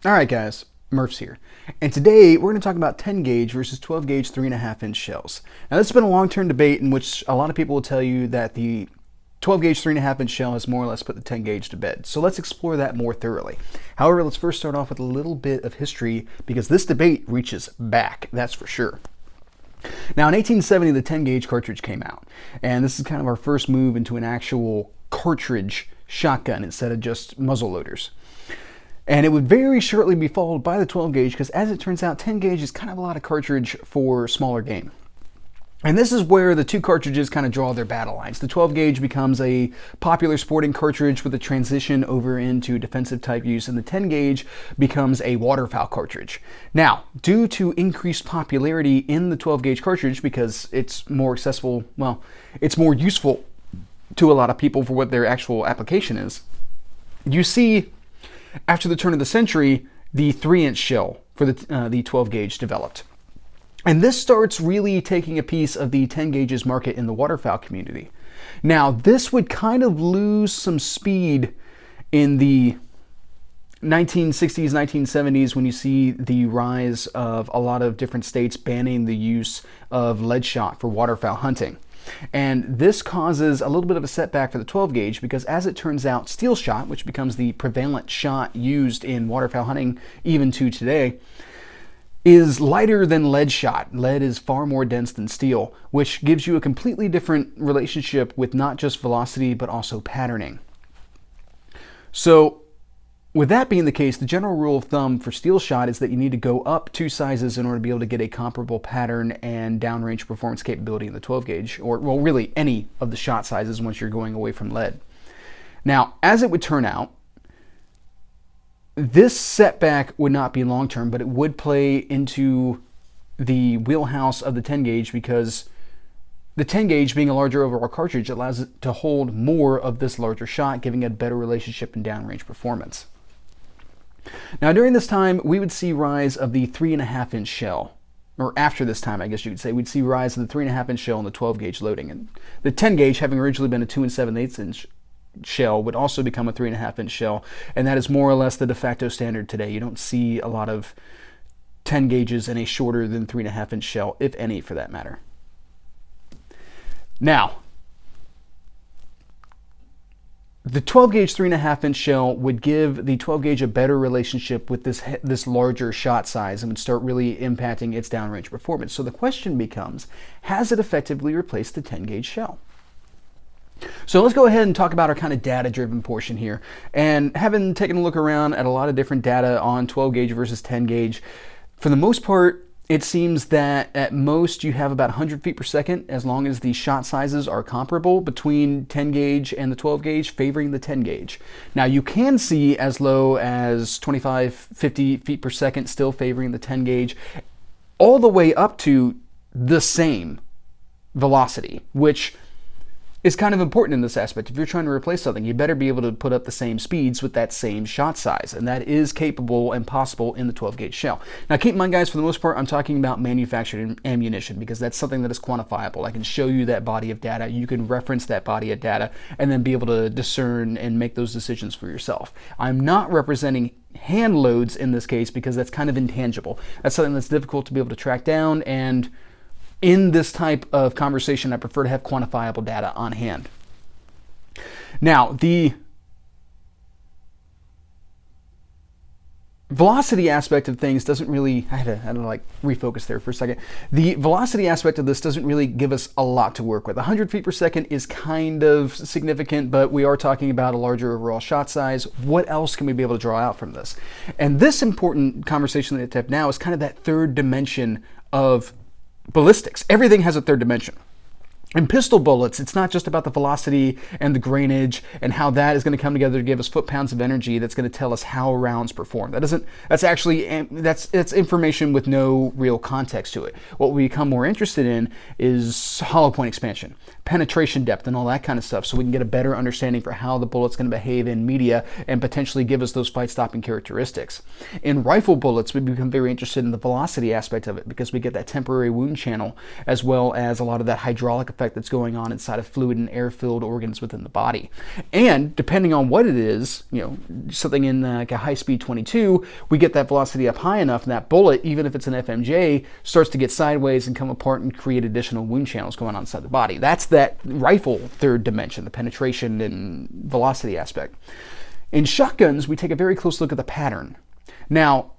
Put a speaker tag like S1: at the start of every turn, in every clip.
S1: Alright guys, Murph's here. And today we're going to talk about 10 gauge versus 12 gauge 3.5 inch shells. Now this has been a long-term debate in which a lot of people will tell you that the 12 gauge 3.5 inch shell has more or less put the 10 gauge to bed. So let's explore that more thoroughly. However, let's first start off with a little bit of history because this debate reaches back, that's for sure. Now in 1870 the 10 gauge cartridge came out, and this is kind of our first move into an actual cartridge shotgun instead of just muzzle loaders. And it would very shortly be followed by the 12 gauge because, as it turns out, 10 gauge is kind of a lot of cartridge for smaller game. And this is where the two cartridges kind of draw their battle lines. The 12 gauge becomes a popular sporting cartridge with a transition over into defensive type use, and the 10 gauge becomes a waterfowl cartridge. Now, due to increased popularity in the 12 gauge cartridge because it's more accessible, well, it's more useful to a lot of people for what their actual application is, you see after the turn of the century, the 3-inch shell for the 12 gauge developed. And this starts really taking a piece of the 10 gauges market in the waterfowl community. Now, this would kind of lose some speed in the 1960s, 1970s when you see the rise of a lot of different states banning the use of lead shot for waterfowl hunting. And this causes a little bit of a setback for the 12 gauge because, as it turns out, steel shot, which becomes the prevalent shot used in waterfowl hunting even to today, is lighter than lead shot. Lead is far more dense than steel, which gives you a completely different relationship with not just velocity but also patterning. So with that being the case, the general rule of thumb for steel shot is that you need to go up 2 sizes in order to be able to get a comparable pattern and downrange performance capability in the 12 gauge, or well, really any of the shot sizes once you're going away from lead. Now, as it would turn out, this setback would not be long-term, but it would play into the wheelhouse of the 10 gauge because the 10 gauge, being a larger overall cartridge, allows it to hold more of this larger shot, giving it a better relationship in downrange performance. Now, during this time, we would see rise of the 3.5 inch shell, or after this time, I guess you could say, we'd see rise of the 3.5 inch shell and the 12 gauge loading. And the 10 gauge, having originally been a 2 7/8 inch shell, would also become a 3.5 inch shell, and that is more or less the de facto standard today. You don't see a lot of 10 gauges in a shorter than 3.5 inch shell, if any, for that matter. Now, the 12 gauge 3.5 inch shell would give the 12 gauge a better relationship with this larger shot size and would start really impacting its downrange performance. So the question becomes, has it effectively replaced the 10 gauge shell? So let's go ahead and talk about our kind of data-driven portion here. And having taken a look around at a lot of different data on 12 gauge versus 10 gauge, for the most part, it seems that at most you have about 100 feet per second as long as the shot sizes are comparable between 10 gauge and the 12 gauge, favoring the 10 gauge. Now you can see as low as 25, 50 feet per second still favoring the 10 gauge, all the way up to the same velocity, which is kind of important in this aspect. If you're trying to replace something, you better be able to put up the same speeds with that same shot size, and that is capable and possible in the 12 gauge shell. Now keep in mind, guys, for the most part, I'm talking about manufactured ammunition because that's something that is quantifiable. I can show you that body of data, you can reference that body of data, and then be able to discern and make those decisions for yourself. I'm not representing hand loads in this case because that's kind of intangible. That's something that's difficult to be able to track down, and in this type of conversation, I prefer to have quantifiable data on hand. Now, the velocity aspect of things doesn't really, I had to like refocus there for a second. The velocity aspect of this doesn't really give us a lot to work with. 100 feet per second is kind of significant, but we are talking about a larger overall shot size. What else can we be able to draw out from this? And this important conversation that I have now is kind of that third dimension of ballistics. Everything has a third dimension. In pistol bullets, it's not just about the velocity and the grainage and how that is going to come together to give us foot-pounds of energy that's going to tell us how rounds perform. That's information with no real context to it. What we become more interested in is hollow point expansion, penetration depth, and all that kind of stuff, so we can get a better understanding for how the bullet's going to behave in media and potentially give us those fight-stopping characteristics. In rifle bullets, we become very interested in the velocity aspect of it because we get that temporary wound channel as well as a lot of that hydraulic effect effect that's going on inside of fluid and air-filled organs within the body. And depending on what it is, something in like a high-speed 22, we get that velocity up high enough, and that bullet, even if it's an FMJ, starts to get sideways and come apart and create additional wound channels going on inside the body. That's that rifle third dimension, the penetration and velocity aspect. In shotguns, we take a very close look at the pattern. Now,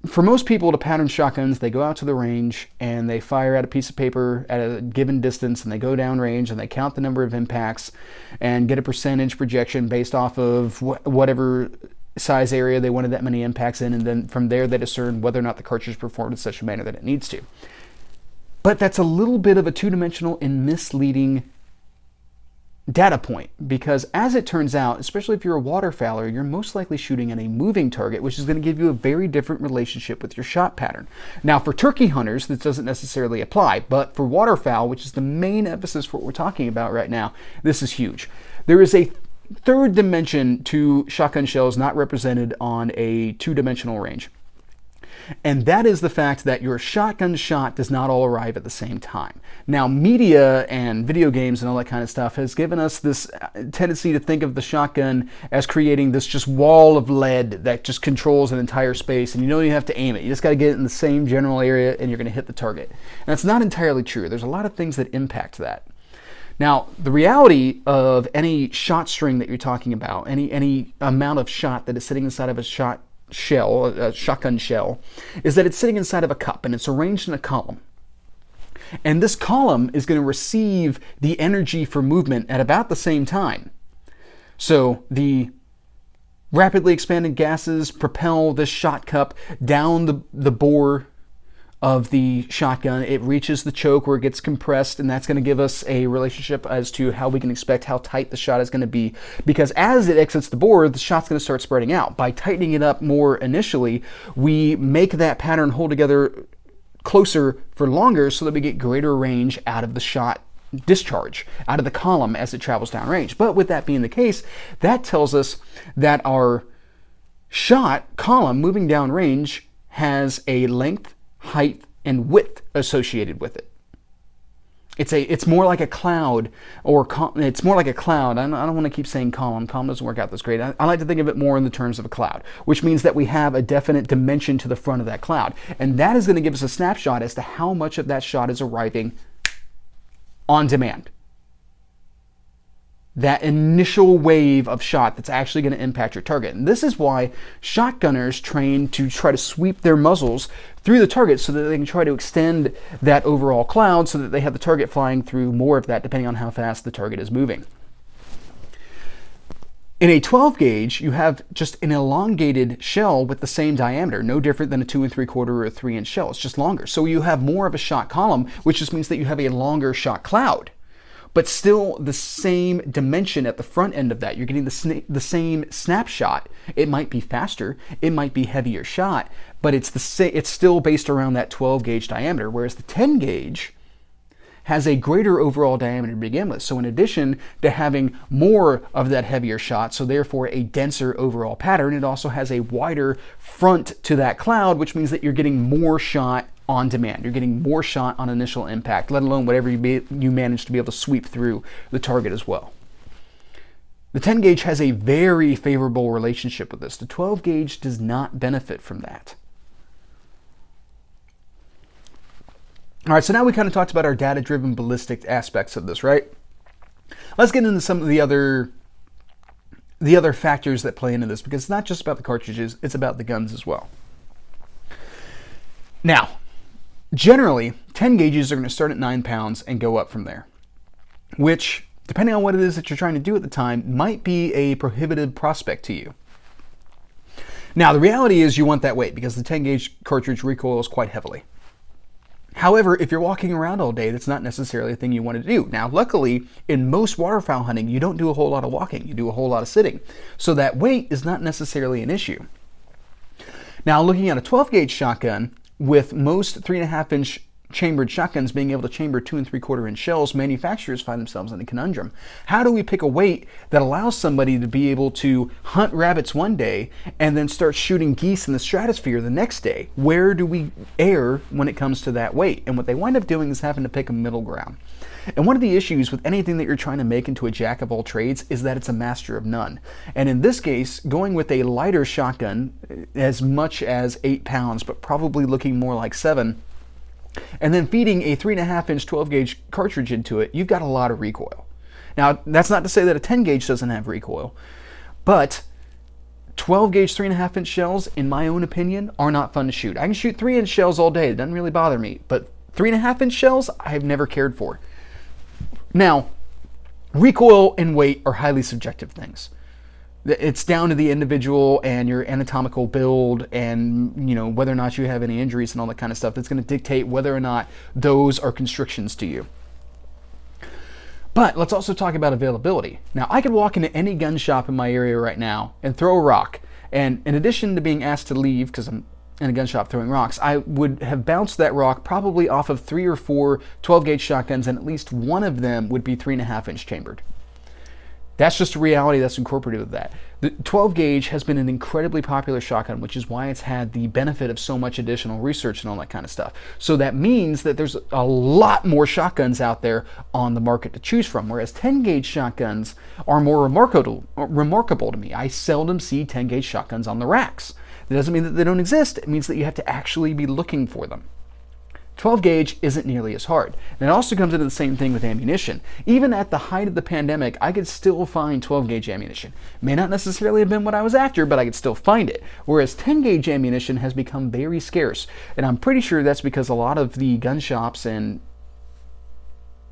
S1: for most people to pattern shotguns, they go out to the range and they fire at a piece of paper at a given distance, and they go down range and they count the number of impacts and get a percentage projection based off of whatever size area they wanted that many impacts in, and then from there they discern whether or not the cartridge performed in such a manner that it needs to. But that's a little bit of a two-dimensional and misleading data point, because as it turns out, especially if you're a waterfowler, you're most likely shooting at a moving target, which is going to give you a very different relationship with your shot pattern. Now, for turkey hunters, this doesn't necessarily apply, but for waterfowl, which is the main emphasis for what we're talking about right now, this is huge. There is a third dimension to shotgun shells not represented on a two-dimensional range. And that is the fact that your shotgun shot does not all arrive at the same time. Now, media and video games and all that kind of stuff has given us this tendency to think of the shotgun as creating this just wall of lead that just controls an entire space, and you don't even have to aim it. You just got to get it in the same general area and you're going to hit the target. And that's not entirely true. There's a lot of things that impact that. Now, the reality of any shot string that you're talking about, any amount of shot that is sitting inside of a shotgun shell, is that it's sitting inside of a cup and it's arranged in a column. And this column is going to receive the energy for movement at about the same time. So the rapidly expanding gases propel this shot cup down the bore of the shotgun. It reaches the choke where it gets compressed, and that's going to give us a relationship as to how we can expect how tight the shot is going to be, because as it exits the bore, the shot's going to start spreading out. By tightening it up more initially, we make that pattern hold together closer for longer so that we get greater range out of the shot discharge, out of the column as it travels down range. But with that being the case, that tells us that our shot column moving down range has a length, height, and width associated with it. It's more like a cloud, or it's more like a cloud. I don't want to keep saying column. Column doesn't work out this great. I like to think of it more in the terms of a cloud, which means that we have a definite dimension to the front of that cloud. And that is going to give us a snapshot as to how much of that shot is arriving on demand. That initial wave of shot that's actually going to impact your target. And this is why shotgunners train to try to sweep their muzzles through the target so that they can try to extend that overall cloud so that they have the target flying through more of that depending on how fast the target is moving. In a 12 gauge, you have just an elongated shell with the same diameter, no different than a 2 3/4 or a 3-inch shell. It's just longer. So you have more of a shot column, which just means that you have a longer shot cloud, but still the same dimension at the front end of that. You're getting the same snapshot. It might be faster, it might be heavier shot, but it's still based around that 12 gauge diameter, whereas the 10 gauge has a greater overall diameter to begin with. So in addition to having more of that heavier shot, so therefore a denser overall pattern, it also has a wider front to that cloud, which means that you're getting more shot on demand. You're getting more shot on initial impact, let alone whatever you manage to be able to sweep through the target as well. The 10 gauge has a very favorable relationship with this. The 12 gauge does not benefit from that. All right, so now we kind of talked about our data-driven ballistic aspects of this, right? Let's get into some of the other factors that play into this, because it's not just about the cartridges, it's about the guns as well. Now, generally, 10 gauges are going to start at 9 pounds and go up from there, which, depending on what it is that you're trying to do at the time, might be a prohibitive prospect to you. Now, the reality is you want that weight because the 10 gauge cartridge recoils quite heavily. However, if you're walking around all day, that's not necessarily a thing you want to do. Now, luckily, in most waterfowl hunting, you don't do a whole lot of walking. You do a whole lot of sitting. So that weight is not necessarily an issue. Now, looking at a 12 gauge shotgun, with most 3.5-inch chambered shotguns being able to chamber 2 3/4 inch shells, manufacturers find themselves in a conundrum. How do we pick a weight that allows somebody to be able to hunt rabbits one day and then start shooting geese in the stratosphere the next day? Where do we err when it comes to that weight? And what they wind up doing is having to pick a middle ground. And one of the issues with anything that you're trying to make into a jack of all trades is that it's a master of none. And in this case, going with a lighter shotgun, as much as 8 pounds, but probably looking more like 7, and then feeding a 3.5 inch 12 gauge cartridge into it, you've got a lot of recoil. Now, that's not to say that a 10 gauge doesn't have recoil, but 12 gauge 3.5 inch shells, in my own opinion, are not fun to shoot. I can shoot 3 inch shells all day, it doesn't really bother me, but 3.5 inch shells, I've never cared for. Now, recoil and weight are highly subjective things. It's down to the individual and your anatomical build and, you know, whether or not you have any injuries and all that kind of stuff that's going to dictate whether or not those are constrictions to you. But let's also talk about availability. Now, I could walk into any gun shop in my area right now and throw a rock, and in addition to being asked to leave because I'm in a gun shop throwing rocks, I would have bounced that rock probably off of 3 or 4 12 gauge shotguns, and at least one of them would be 3.5 inch chambered. That's just a reality that's incorporated with that. The 12 gauge has been an incredibly popular shotgun, which is why it's had the benefit of so much additional research and all that kind of stuff. So that means that there's a lot more shotguns out there on the market to choose from, whereas 10 gauge shotguns are more remarkable to me. I seldom see 10 gauge shotguns on the racks. That doesn't mean that they don't exist. It means that you have to actually be looking for them. 12 gauge isn't nearly as hard. And it also comes into the same thing with ammunition. Even at the height of the pandemic, I could still find 12 gauge ammunition. May not necessarily have been what I was after, but I could still find it. Whereas 10 gauge ammunition has become very scarce. And I'm pretty sure that's because a lot of the gun shops and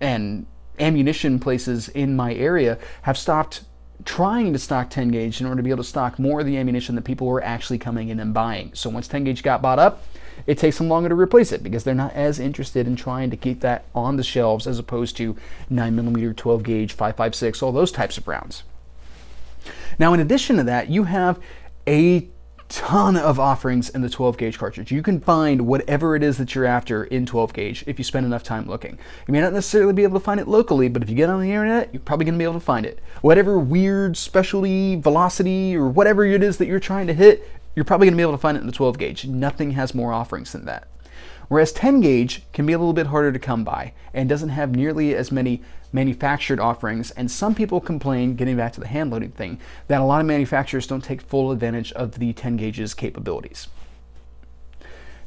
S1: ammunition places in my area have stopped trying to stock 10 gauge in order to be able to stock more of the ammunition that people were actually coming in and buying. So once 10 gauge got bought up, it takes them longer to replace it because they're not as interested in trying to keep that on the shelves as opposed to 9mm, 12 gauge, 5.56, all those types of rounds. Now, in addition to that, you have a ton of offerings in the 12 gauge cartridge. You can find whatever it is that you're after in 12 gauge if you spend enough time looking. You may not necessarily be able to find it locally, but if you get on the internet, you're probably going to be able to find it. Whatever weird specialty, velocity, or whatever it is that you're trying to hit, you're probably going to be able to find it in the 12 gauge. Nothing has more offerings than that. Whereas 10 gauge can be a little bit harder to come by and doesn't have nearly as many manufactured offerings. And some people complain, getting back to the hand loading thing, that a lot of manufacturers don't take full advantage of the 10 gauge's capabilities.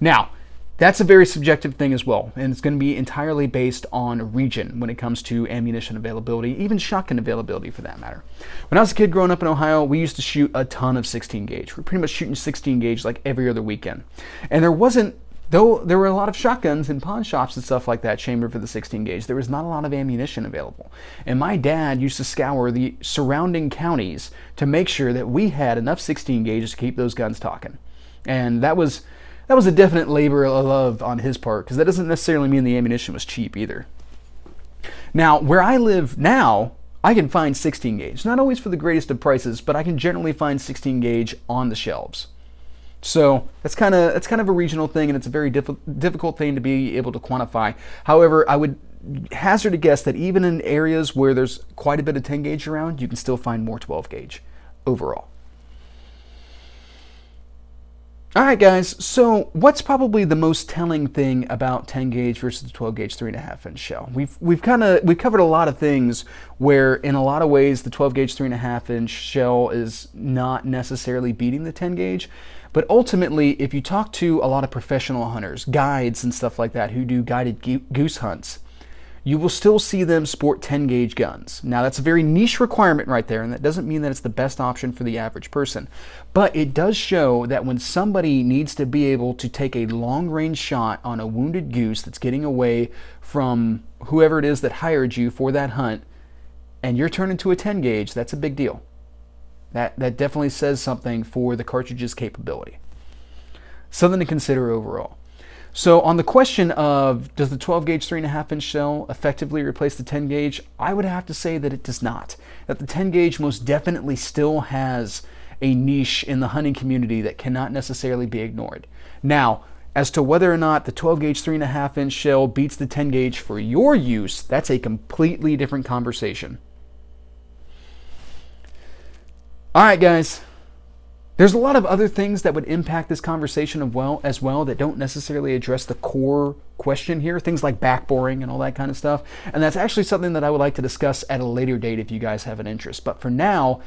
S1: Now, that's a very subjective thing as well, and it's going to be entirely based on region when it comes to ammunition availability, even shotgun availability for that matter. When I was a kid growing up in Ohio, we used to shoot a ton of 16 gauge. We're pretty much shooting 16 gauge like every other weekend. And though there were a lot of shotguns in pawn shops and stuff like that chambered for the 16 gauge, there was not a lot of ammunition available. And my dad used to scour the surrounding counties to make sure that we had enough 16 gauges to keep those guns talking. And that was a definite labor of love on his part, because that doesn't necessarily mean the ammunition was cheap either. Now, where I live now, I can find 16 gauge. Not always for the greatest of prices, but I can generally find 16 gauge on the shelves. So that's kind of a regional thing, and it's a very difficult thing to be able to quantify. However, I would hazard a guess that even in areas where there's quite a bit of 10 gauge around, you can still find more 12 gauge overall. All right, guys, so what's probably the most telling thing about 10 gauge versus the 12 gauge 3.5 inch shell? We've covered a lot of things where in a lot of ways the 12 gauge 3.5 inch shell is not necessarily beating the 10 gauge. But ultimately, if you talk to a lot of professional hunters, guides and stuff like that who do guided goose hunts, you will still see them sport 10 gauge guns. Now, that's a very niche requirement right there, and that doesn't mean that it's the best option for the average person. But it does show that when somebody needs to be able to take a long range shot on a wounded goose that's getting away from whoever it is that hired you for that hunt, and you're turning to a 10 gauge, that's a big deal. That definitely says something for the cartridge's capability. Something to consider overall. So on the question of does the 12 gauge 3.5 inch shell effectively replace the 10 gauge, I would have to say that it does not. That the 10 gauge most definitely still has a niche in the hunting community that cannot necessarily be ignored. Now, As to whether or not the 12 gauge 3.5 inch shell beats the 10 gauge for your use, that's a completely different conversation. All right, guys. There's a lot of other things that would impact this conversation as well that don't necessarily address the core question here, things like back boring and all that kind of stuff. And that's actually something that I would like to discuss at a later date if you guys have an interest. But for now,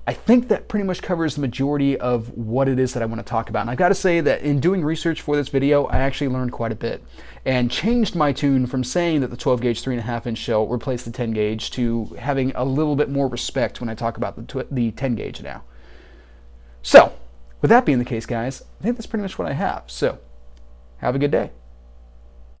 S1: I think that pretty much covers the majority of what it is that I want to talk about. And I've got to say that in doing research for this video, I actually learned quite a bit and changed my tune from saying that the 12 gauge 3.5 inch shell replaced the 10 gauge to having a little bit more respect when I talk about the 10 gauge now. So, with that being the case, guys, I think that's pretty much what I have. So, have a good day.